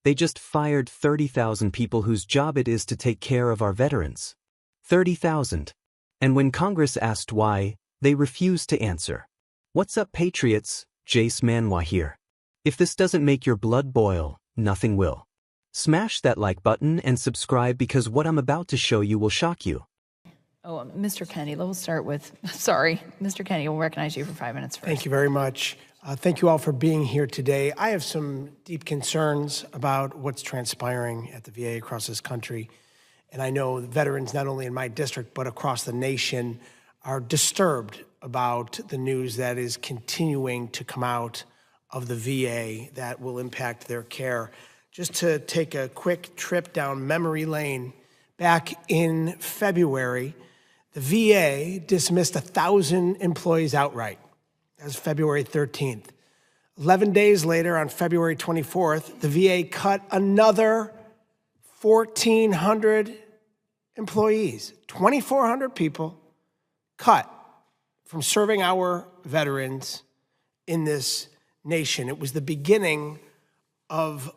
They just fired 30,000 people whose job it is to take care of our veterans. 30,000. And when Congress asked why, they refused to answer. What's up, patriots? Jace Manhwa here. If this doesn't make your blood boil, nothing will. Smash that like button and subscribe because what I'm about to show you will shock you. Oh, Mr. Kennedy, we'll start with, sorry, Mr. Kennedy, we'll recognize you for 5 minutes first. Thank you very much. Thank you all for being here today. I have some deep concerns about what's transpiring at the VA across this country. And I know veterans, not only in my district, but across the nation, are disturbed about the news that is continuing to come out of the VA that will impact their care. Just to take a quick trip down memory lane, back in February, the VA dismissed 1,000 employees outright. That was February 13th. 11 days later, on February 24th, the VA cut another 1,400 employees. 2,400 people cut from serving our veterans in this nation. It was the beginning of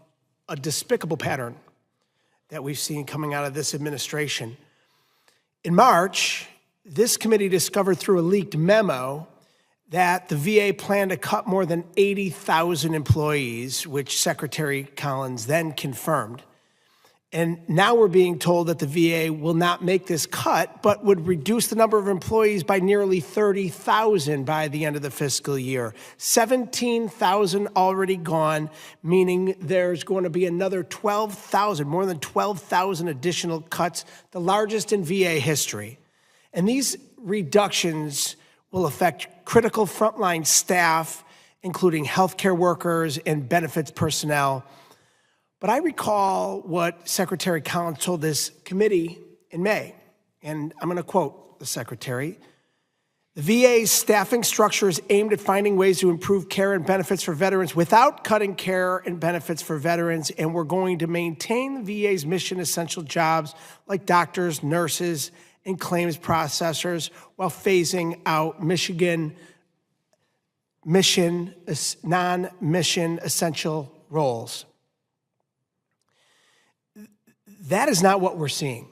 a despicable pattern that we've seen coming out of this administration. In March, this committee discovered through a leaked memo that the VA planned to cut more than 80,000 employees, which Secretary Collins then confirmed. And now we're being told that the VA will not make this cut, but would reduce the number of employees by nearly 30,000 by the end of the fiscal year. 17,000 already gone, meaning there's going to be another 12,000, more than 12,000 additional cuts, the largest in VA history. And these reductions will affect critical frontline staff, including healthcare workers and benefits personnel. But I recall what Secretary Collins told this committee in May, and I'm going to quote the Secretary. The VA's staffing structure is aimed at finding ways to improve care and benefits for veterans without cutting care and benefits for veterans, and we're going to maintain the VA's mission-essential jobs like doctors, nurses, and claims processors while phasing out non-mission essential roles. That is not what we're seeing.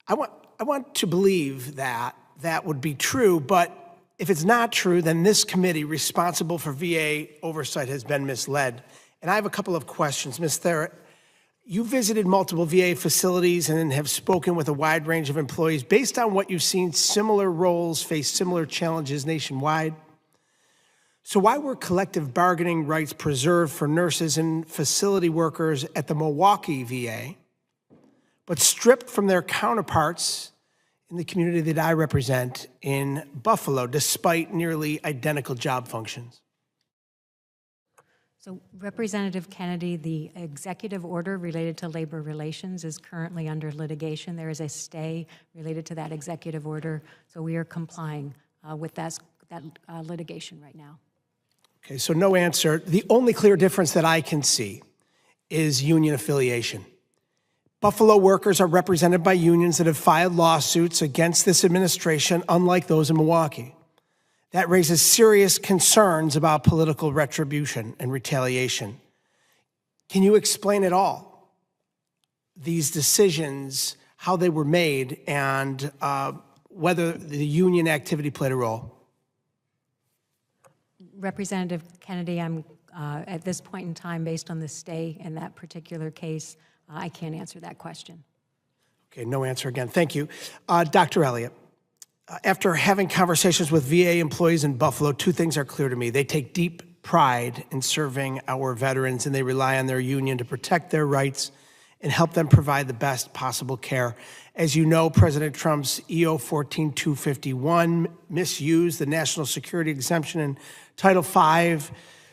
I want to believe that that would be true, but if it's not true, then this committee responsible for VA oversight has been misled. And I have a couple of questions. Ms. Thera, you visited multiple VA facilities and have spoken with a wide range of employees. Based on what you've seen, similar roles face similar challenges nationwide. So why were collective bargaining rights preserved for nurses and facility workers at the Milwaukee VA, but stripped from their counterparts in the community that I represent in Buffalo, despite nearly identical job functions? So, Representative Kennedy, the executive order related to labor relations is currently under litigation. There is a stay related to that executive order, so we are complying with that litigation right now. Okay, so no answer. The only clear difference that I can see is union affiliation. Buffalo workers are represented by unions that have filed lawsuits against this administration, unlike those in Milwaukee. That raises serious concerns about political retribution and retaliation. Can you explain at all these decisions, how they were made, and whether the union activity played a role? Representative Kennedy, I'm at this point in time, based on the stay in that particular case, I can't answer that question. Okay, no answer again. Thank you. Dr. Elliott. After having conversations with VA employees in Buffalo, two things are clear to me. They take deep pride in serving our veterans, and they rely on their union to protect their rights and help them provide the best possible care. As you know, President Trump's EO 14251 misused the national security exemption in Title V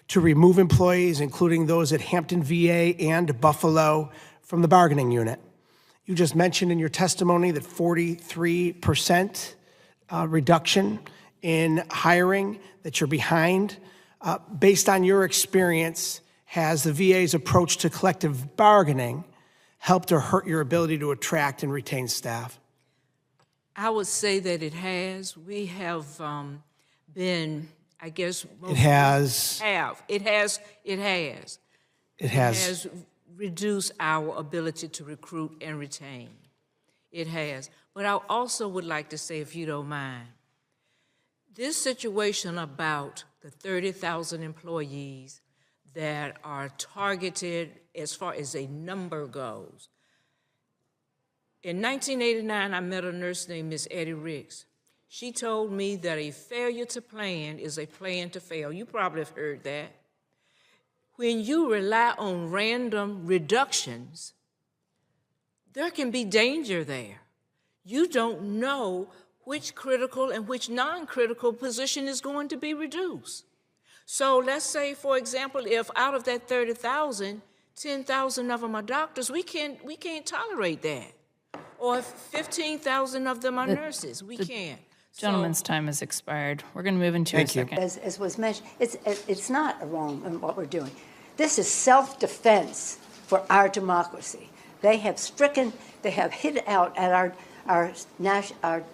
to remove employees, including those at Hampton VA and Buffalo, from the bargaining unit. You just mentioned in your testimony that 43% reduction in hiring, that you're behind. Based on your experience, has the VA's approach to collective bargaining helped or hurt your ability to attract and retain staff? I would say that it has. We have been, I guess, it has. It has. It has. has reduced our ability to recruit and retain. It has. But I also would like to say, if you don't mind, this situation about the 30,000 employees that are targeted as far as a number goes. In 1989, I met a nurse named Miss Eddie Ricks. She told me that a failure to plan is a plan to fail. You probably have heard that. When you rely on random reductions, there can be danger there. You don't know which critical and which non-critical position is going to be reduced. So let's say, for example, if out of that 30,000, 10,000 of them are doctors, we can't tolerate that. Or if 15,000 of them are nurses, we can't. Gentleman's time has expired. We're going to move into a second. As was mentioned, it's not wrong in what we're doing. This is self-defense for our democracy. They have hit out at our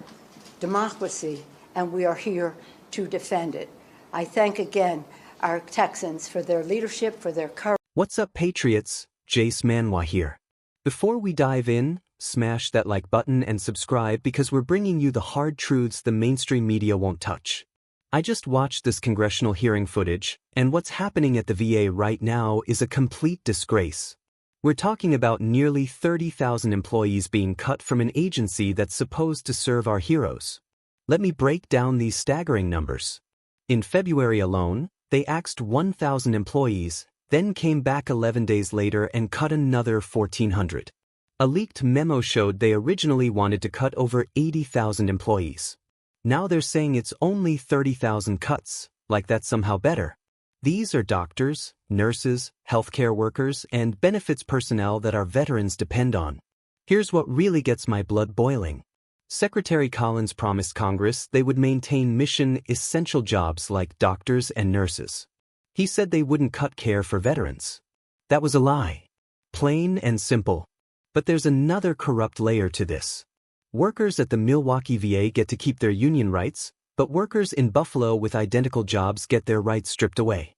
democracy, and we are here to defend it. I thank again our Texans for their leadership, for their courage. What's up, Patriots? Jace Manhwa here. Before we dive in, smash that like button and subscribe because we're bringing you the hard truths the mainstream media won't touch. I just watched this congressional hearing footage, and what's happening at the VA right now is a complete disgrace. We're talking about nearly 30,000 employees being cut from an agency that's supposed to serve our heroes. Let me break down these staggering numbers. In February alone, they axed 1,000 employees, then came back 11 days later and cut another 1,400. A leaked memo showed they originally wanted to cut over 80,000 employees. Now they're saying it's only 30,000 cuts, like that's somehow better. These are doctors, nurses, healthcare workers, and benefits personnel that our veterans depend on. Here's what really gets my blood boiling. Secretary Collins promised Congress they would maintain mission-essential jobs like doctors and nurses. He said they wouldn't cut care for veterans. That was a lie. Plain and simple. But there's another corrupt layer to this. Workers at the Milwaukee VA get to keep their union rights, but workers in Buffalo with identical jobs get their rights stripped away.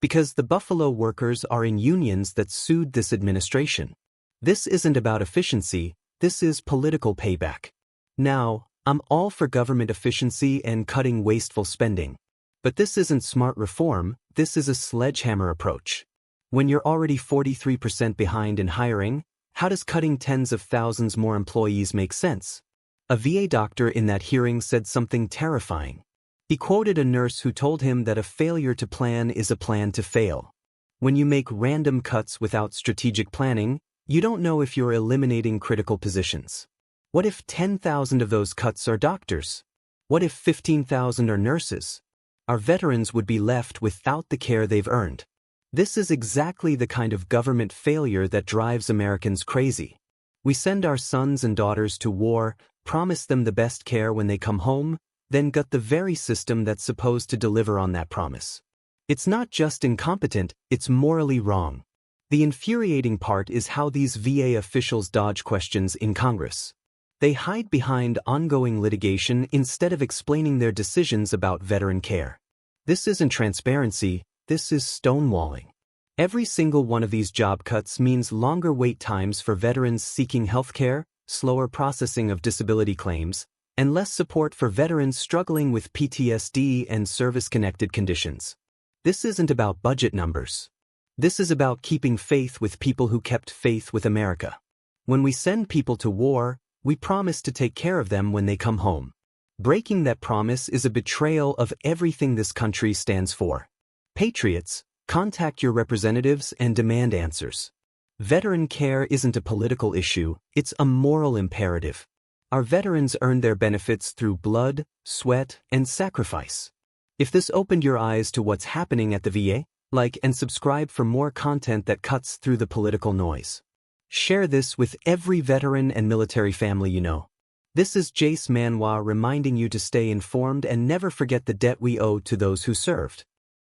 Because the Buffalo workers are in unions that sued this administration. This isn't about efficiency, this is political payback. Now, I'm all for government efficiency and cutting wasteful spending. But this isn't smart reform, this is a sledgehammer approach. When you're already 43% behind in hiring, how does cutting tens of thousands more employees make sense? A VA doctor in that hearing said something terrifying. He quoted a nurse who told him that a failure to plan is a plan to fail. When you make random cuts without strategic planning, you don't know if you're eliminating critical positions. What if 10,000 of those cuts are doctors? What if 15,000 are nurses? Our veterans would be left without the care they've earned. This is exactly the kind of government failure that drives Americans crazy. We send our sons and daughters to war, promise them the best care when they come home, then gut the very system that's supposed to deliver on that promise. It's not just incompetent, it's morally wrong. The infuriating part is how these VA officials dodge questions in Congress. They hide behind ongoing litigation instead of explaining their decisions about veteran care. This isn't transparency, this is stonewalling. Every single one of these job cuts means longer wait times for veterans seeking health care, slower processing of disability claims, and less support for veterans struggling with PTSD and service-connected conditions. This isn't about budget numbers. This is about keeping faith with people who kept faith with America. When we send people to war, we promise to take care of them when they come home. Breaking that promise is a betrayal of everything this country stands for. Patriots, contact your representatives and demand answers. Veteran care isn't a political issue, it's a moral imperative. Our veterans earn their benefits through blood, sweat, and sacrifice. If this opened your eyes to what's happening at the VA, like and subscribe for more content that cuts through the political noise. Share this with every veteran and military family you know. This is Jace Manhwa reminding you to stay informed and never forget the debt we owe to those who served.